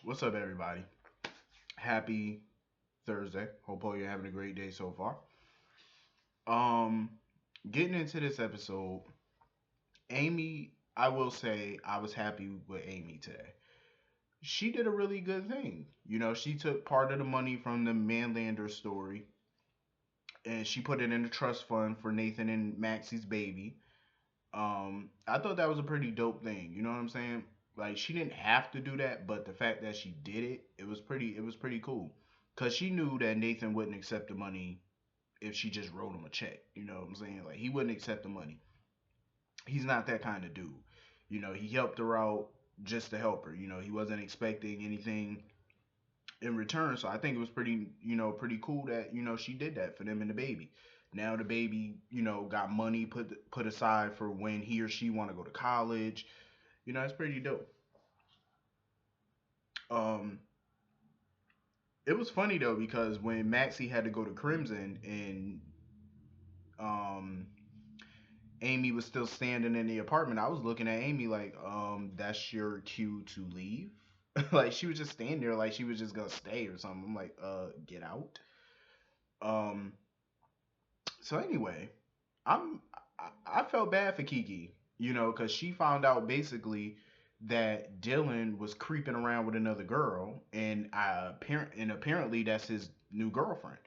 What's up, everybody? Happy Thursday. Hope all you're having a great day so far. Um, Getting into this episode, Amy, I will say I was happy with Amy today. She did a really good thing. She took part of the money from the Manlander story and she put it in the trust fund for Nathan and Maxie's baby. I thought that was a pretty dope thing. You know what I'm saying? Like she didn't have to do that, but the fact that she did it, it was pretty cool. Cause she knew that Nathan wouldn't accept the money if she just wrote him a check. You know what I'm saying? Like he wouldn't accept the money. He's not that kind of dude. He helped her out just to help her. He wasn't expecting anything in return. So I think it was pretty cool that, she did that for them and the baby. Now the baby, got money put aside for when he or she want to go to college. It's pretty dope. Um, it was funny though because when Maxie had to go to Crimson and um Amy was still standing in the apartment, I was looking at Amy like, that's your cue to leave. Like she was just standing there like she was just gonna stay or something. I'm like, get out. Um, so anyway, I'm I felt bad for Kiki, because she found out basically that Dylan was creeping around with another girl, and apparently that's his new girlfriend.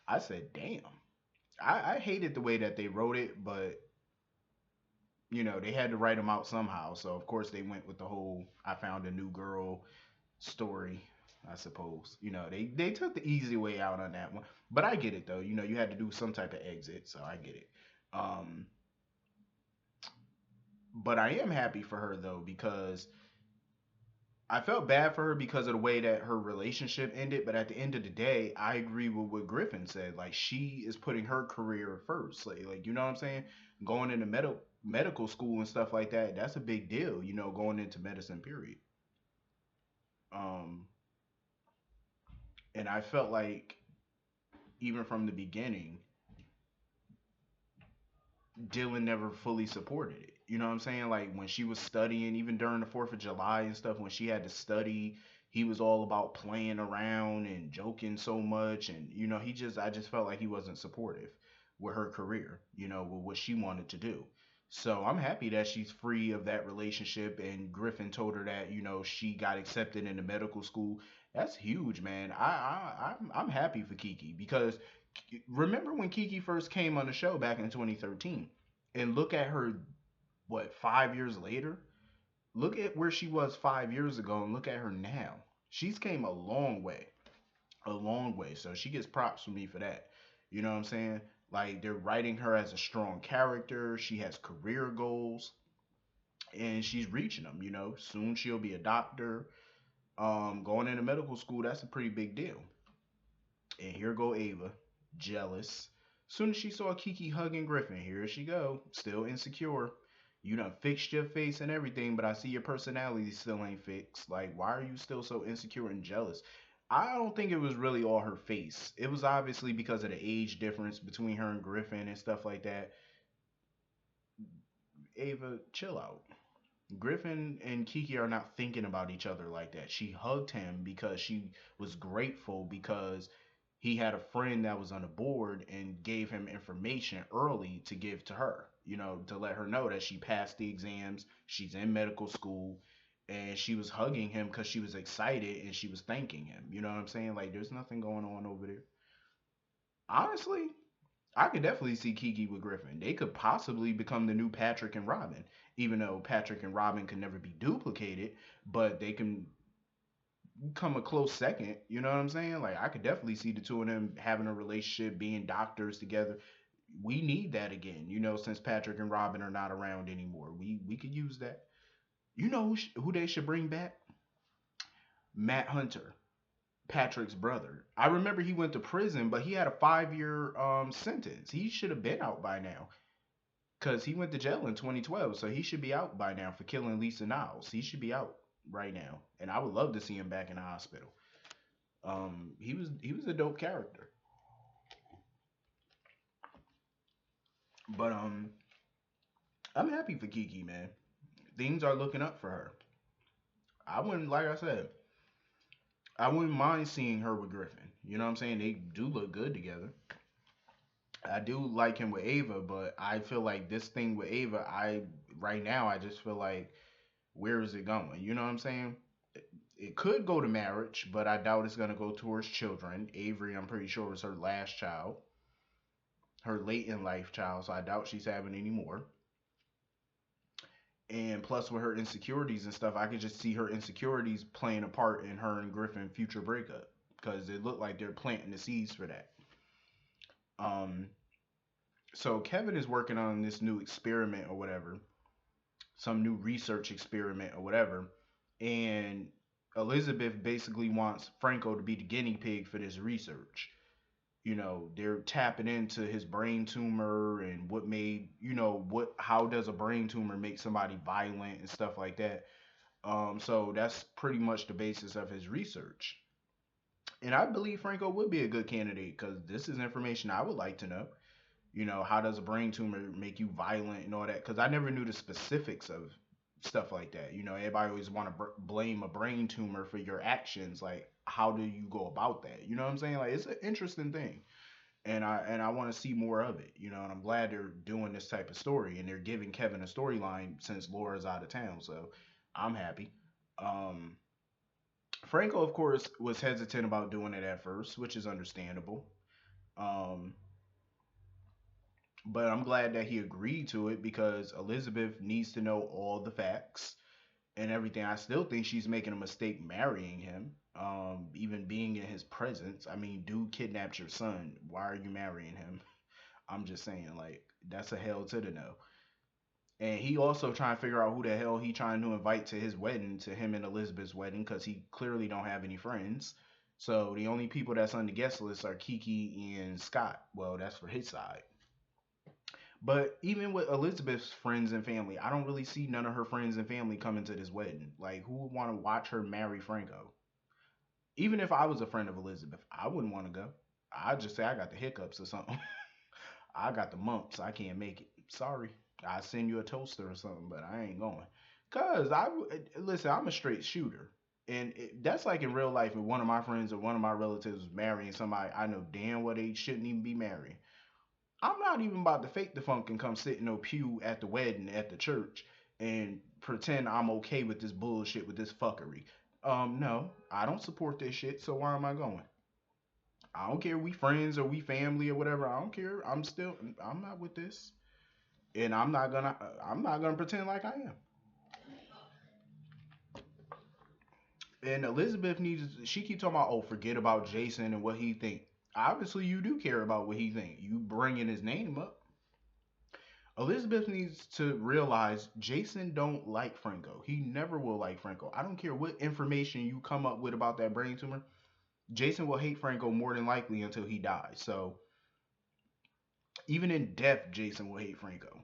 I said, damn. I hated the way that they wrote it, but they had to write them out somehow. So of course they went with the whole "I found a new girl" story. I suppose they took the easy way out on that one, but I get it though. You had to do some type of exit, so I get it. Um, but I am happy for her though because I felt bad for her because of the way that her relationship ended. But at the end of the day, I agree with what Griffin said. Like she is putting her career first. Like you know what I'm saying? Going into medical school and stuff like that. That's a big deal. Going into medicine. Period. Um, and I felt like even from the beginning, Dylan never fully supported it. You know what I'm saying? Like when she was studying, even during the 4th of July and stuff, when she had to study, he was all about playing around and joking so much. And, I just felt like he wasn't supportive with her career, with what she wanted to do. So I'm happy that she's free of that relationship. And Griffin told her that, she got accepted into medical school. That's huge, man. I'm happy for Kiki because remember when Kiki first came on the show back in 2013 and look at her, what, 5 years later? Look at where she was 5 years ago and look at her now. She's came a long way, a long way. So she gets props from me for that. You know what I'm saying? Like they're writing her as a strong character. She has career goals and she's reaching them. Soon she'll be a doctor. Going into medical school, that's a pretty big deal. And here go Ava, jealous. Soon as she saw Kiki hugging Griffin, here she go, still insecure. You done fixed your face and everything, but I see your personality still ain't fixed. Like, why are you still so insecure and jealous? I don't think it was really all her face. It was obviously because of the age difference between her and Griffin and stuff like that. Ava, chill out. Griffin and Kiki are not thinking about each other like that. She hugged him because she was grateful because he had a friend that was on the board and gave him information early to give to her, to let her know that she passed the exams, she's in medical school, and she was hugging him because she was excited and she was thanking him. You know what I'm saying? Like, there's nothing going on over there. Honestly, I could definitely see Kiki with Griffin. They could possibly become the new Patrick and Robin, even though Patrick and Robin can never be duplicated, but they can come a close second. You know what I'm saying? Like I could definitely see the two of them having a relationship, being doctors together. We need that again, since Patrick and Robin are not around anymore. We could use that. Who they should bring back? Matt Hunter, Patrick's brother. I remember he went to prison, but he had a 5-year sentence. He should have been out by now. Because he went to jail in 2012, so he should be out by now for killing Lisa Niles. He should be out right now, and I would love to see him back in the hospital. He was a dope character, but I'm happy for Kiki, man. Things are looking up for her. I wouldn't, like I said, I wouldn't mind seeing her with Griffin. You know what I'm saying? They do look good together. I do like him with Ava, but I feel like this thing with Ava, I right now I just feel like where is it going? You know what I'm saying? It could go to marriage, but I doubt it's gonna go towards children. Avery, I'm pretty sure was her last child, her late in life child, so I doubt she's having any more. And plus with her insecurities and stuff, I could just see her insecurities playing a part in her and Griffin future breakup because it looked like they're planting the seeds for that. Um, so Kevin is working on this new experiment or whatever, some new research experiment or whatever, and Elizabeth basically wants Franco to be the guinea pig for this research. You know, they're tapping into his brain tumor and what made, what how does a brain tumor make somebody violent and stuff like that. So that's pretty much the basis of his research. And I believe Franco would be a good candidate because this is information I would like to know. You know, how does a brain tumor make you violent and all that? Because I never knew the specifics of stuff like that. You know, everybody always want to blame a brain tumor for your actions. Like, how do you go about that? You know what I'm saying? Like, it's an interesting thing, and I want to see more of it. You know, and I'm glad they're doing this type of story and they're giving Kevin a storyline since Laura's out of town. So I'm happy. Um, Franco, of course, was hesitant about doing it at first, which is understandable. Um, but I'm glad that he agreed to it because Elizabeth needs to know all the facts and everything. I still think she's making a mistake marrying him, even being in his presence. I mean, dude kidnapped your son. Why are you marrying him? I'm just saying, like, that's a hell to the no. And he also trying to figure out who the hell he trying to invite to his wedding, to him and Elizabeth's wedding, because he clearly don't have any friends. So the only people that's on the guest list are Kiki and Scott. Well, that's for his side. But even with Elizabeth's friends and family, I don't really see none of her friends and family coming to this wedding. Like, who would want to watch her marry Franco? Even if I was a friend of Elizabeth, I wouldn't want to go. I'd just say I got the hiccups or something. I got the mumps. I can't make it. Sorry. I send you a toaster or something, but I ain't going. Cause listen. I'm a straight shooter, and that's like in real life. If one of my friends or one of my relatives was marrying somebody, I know damn well they shouldn't even be marrying. I'm not even about to fake the funk and come sit in no pew at the wedding at the church and pretend I'm okay with this bullshit with this fuckery. No, I don't support this shit. So why am I going? I don't care. We friends or we family or whatever. I don't care. I'm not with this, and I'm not gonna pretend like I am. And Elizabeth needs. She keep talking about, oh, forget about Jason and what he think. Obviously, you do care about what he think. You bringing his name up. Elizabeth needs to realize Jason don't like Franco. He never will like Franco. I don't care what information you come up with about that brain tumor. Jason will hate Franco more than likely until he dies. So even in death, Jason will hate Franco.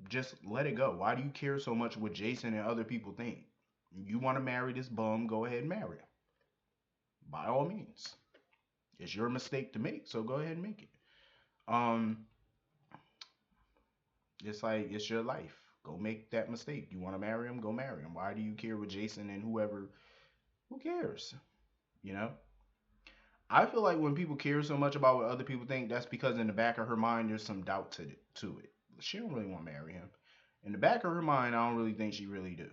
Just let it go. Why do you care so much what Jason and other people think? You want to marry this bum, go ahead and marry him. By all means. It's your mistake to make, so go ahead and make it. Um, it's like it's your life. Go make that mistake. You want to marry him, go marry him. Why do you care with Jason and whoever? Who cares? You know? I feel like when people care so much about what other people think, that's because in the back of her mind there's some doubt to it. She don't really want to marry him. In the back of her mind, I don't really think she really do.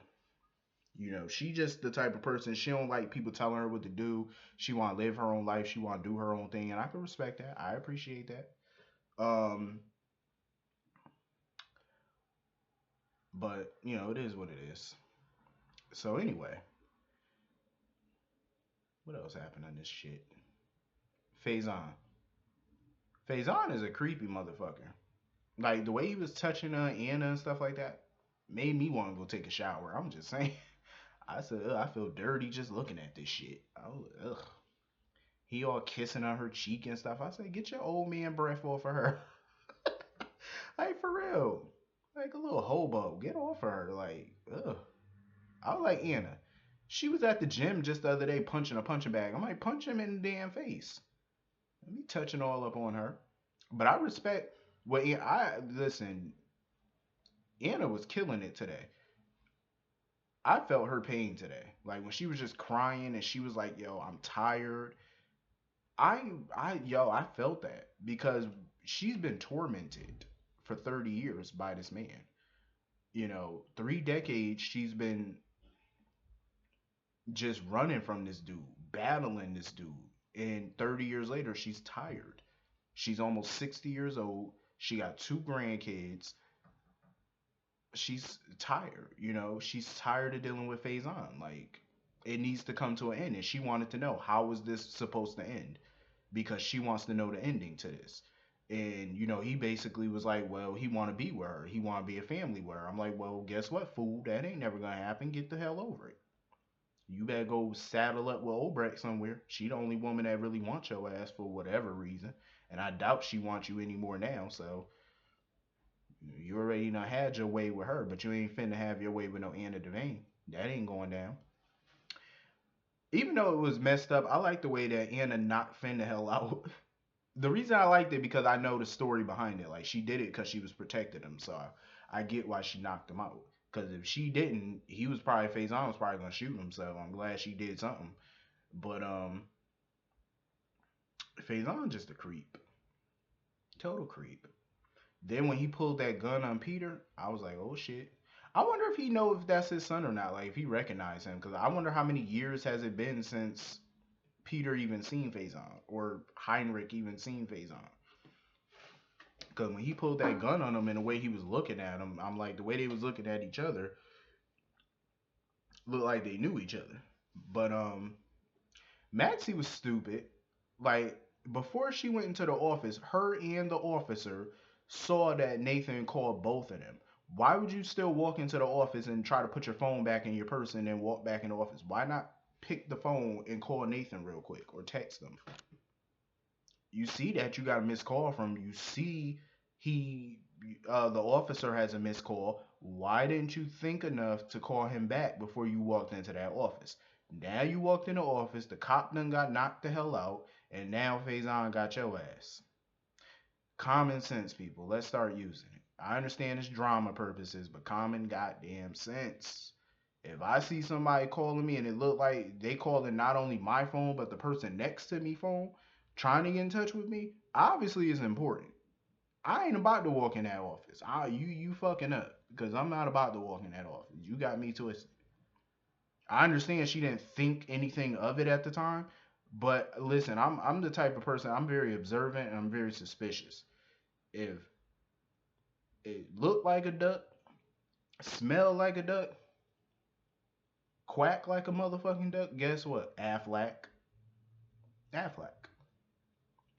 You know, she just the type of person, she don't like people telling her what to do. She want to live her own life. She want to do her own thing, and I can respect that. I appreciate that. Um, but it is what it is. So anyway, what else happened on this shit? Faison. Faison is a creepy motherfucker. Like the way he was touching Anna and stuff like that made me want to go take a shower. I'm just saying. I said, ugh, I feel dirty just looking at this shit. I was, ugh. He all kissing on her cheek and stuff. I said, get your old man breath off of her. Like for real. Like a little hobo. Get off of her. Like, ugh. I was like Anna. She was at the gym just the other day punching a punching bag. I'm like, punch him in the damn face. Me touching all up on her. But I respect what I listen. Anna was killing it today. I felt her pain today. Like when she was just crying and she was like, "Yo, I'm tired." I felt that because she's been tormented for 30 years by this man. 3 decades she's been just running from this dude, battling this dude. And 30 years later, she's tired. She's almost 60 years old. She got two grandkids. She's tired, she's tired of dealing with Faison. Like, it needs to come to an end. And she wanted to know, how is this supposed to end? Because she wants to know the ending to this. And, he basically was like, well, he want to be with her. He want to be a family with her. I'm like, well, guess what, fool? That ain't never going to happen. Get the hell over it. You better go saddle up with Obrecht somewhere. She the only woman that really wants your ass for whatever reason. And I doubt she wants you anymore now. So you already done had your way with her, but you ain't finna have your way with no Anna Devane. That ain't going down. Even though it was messed up, I like the way that Anna knocked Finn the hell out. The reason I liked it because I know the story behind it. Like she did it because she was protecting him, so I get why she knocked him out. Because if she didn't, he was probably Faison was probably gonna shoot him. So I'm glad she did something. But Faison just a creep, total creep. Then when he pulled that gun on Peter, I was like, oh shit. I wonder if he know if that's his son or not. Like if he recognized him, because I wonder how many years has it been since Peter even seen Faison or Heinrich even seen Faison. Because when he pulled that gun on him and the way he was looking at him, I'm like, the way they was looking at each other looked like they knew each other. But Maxie was stupid. Like before she went into the office, her and the officer saw that Nathan called both of them. Why would you still walk into the office and try to put your phone back in your purse and then walk back in the office? Why not pick the phone and call Nathan real quick or text him? You see that you got a missed call from. You see he the officer has a missed call. Why didn't you think enough to call him back before you walked into that office? Now you walked in the office, the cop done got knocked the hell out, and now Faison got your ass. Common sense, people. Let's start using it. I understand it's drama purposes, but common goddamn sense. If I see somebody calling me and it look like they calling not only my phone but the person next to me phone, trying to get in touch with me, obviously it's important. I ain't about to walk in that office. You fucking up because I'm not about to walk in that office. You got me twisted. I understand she didn't think anything of it at the time, but listen, I'm the type of person, I'm very observant and I'm very suspicious. If it looked like a duck, smelled like a duck, quack like a motherfucking duck, guess what? Affleck. Affleck.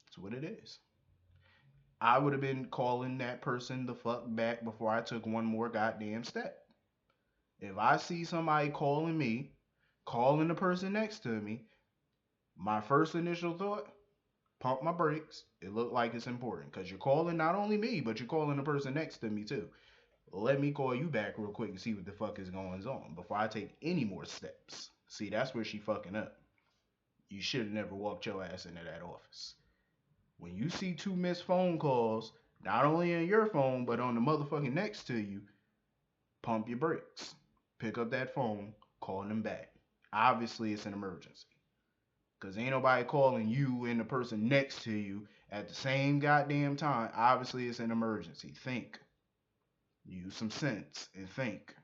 That's what it is. I would have been calling that person the fuck back before I took one more goddamn step. If I see somebody calling me, calling the person next to me, my first initial thought, pump my brakes. It looked like it's important because you're calling not only me, but you're calling the person next to me too. Let me call you back real quick and see what the fuck is going on before I take any more steps. See, that's where she fucking up. You should have never walked your ass into that office. When you see two missed phone calls, not only on your phone, but on the motherfucking next to you, pump your brakes. Pick up that phone, call them back. Obviously, it's an emergency. Because ain't nobody calling you and the person next to you at the same goddamn time. Obviously, it's an emergency. Think. Use some sense and think.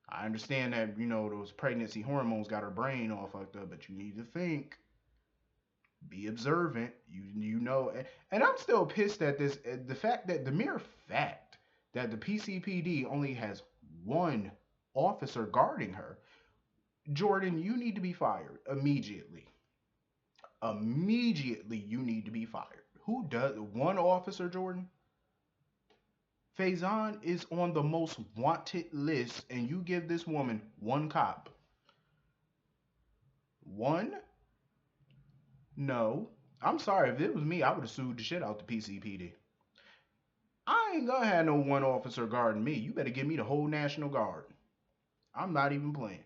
I understand that, those pregnancy hormones got her brain all fucked up, but you need to think. Be observant. You know, and I'm still pissed at this. The fact that the mere fact that the PCPD only has one officer guarding her. Jordan, you need to be fired immediately. Immediately, you need to be fired. Who does one officer, Jordan? Faison is on the most wanted list, and you give this woman one cop. One? No. I'm sorry. If it was me, I would have sued the shit out the PCPD. I ain't gonna have no one officer guarding me. You better give me the whole National Guard. I'm not even playing.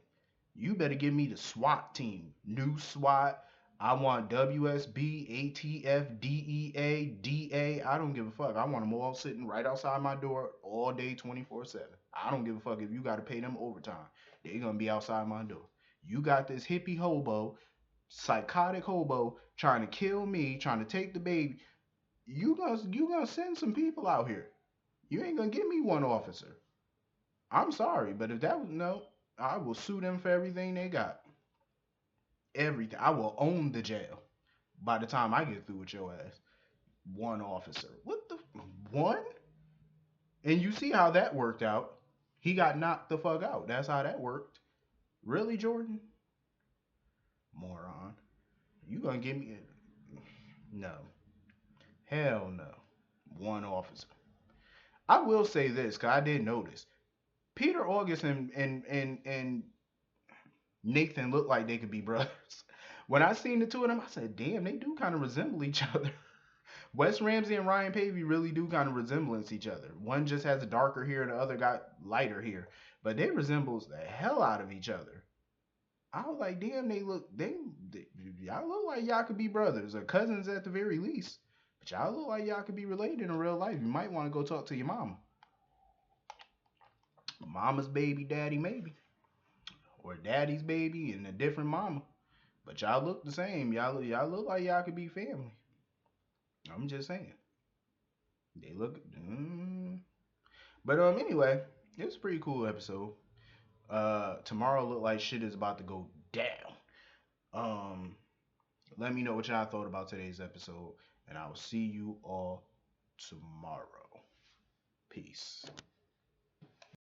You better give me the SWAT team. New SWAT. I want WSB, ATF, DEA, DA. I don't give a fuck. I want them all sitting right outside my door all day 24/7. I don't give a fuck if you got to pay them overtime. They gonna be outside my door. You got this hippie hobo, psychotic hobo trying to kill me, trying to take the baby. You gonna send some people out here. You ain't gonna give me one officer. I'm sorry, but if that was no, I will sue them for everything they got. Everything. I will own the jail by the time I get through with your ass. One officer. What the one? And you see how that worked out. He got knocked the fuck out. That's how that worked. Really, Jordan? Moron. You gonna give me no. Hell no. One officer. I will say this, cause I did notice. Peter August and Nathan look like they could be brothers. When I seen the two of them, I said, damn, they do kind of resemble each other. Wes Ramsey and Ryan Pavey really do kind of resemblance each other. One just has a darker hair, the other got lighter hair, but they resembles the hell out of each other. I was like, damn, they y'all look like y'all could be brothers or cousins at the very least. But y'all look like y'all could be related in real life. You might want to go talk to your mama. Mama's baby, daddy maybe, or daddy's baby and a different mama. But y'all look the same. Y'all look like y'all could be family. I'm just saying. They look. But anyway, it was a pretty cool episode. Tomorrow look like shit is about to go down. Um, Let me know what y'all thought about today's episode, and I will see you all tomorrow. Peace.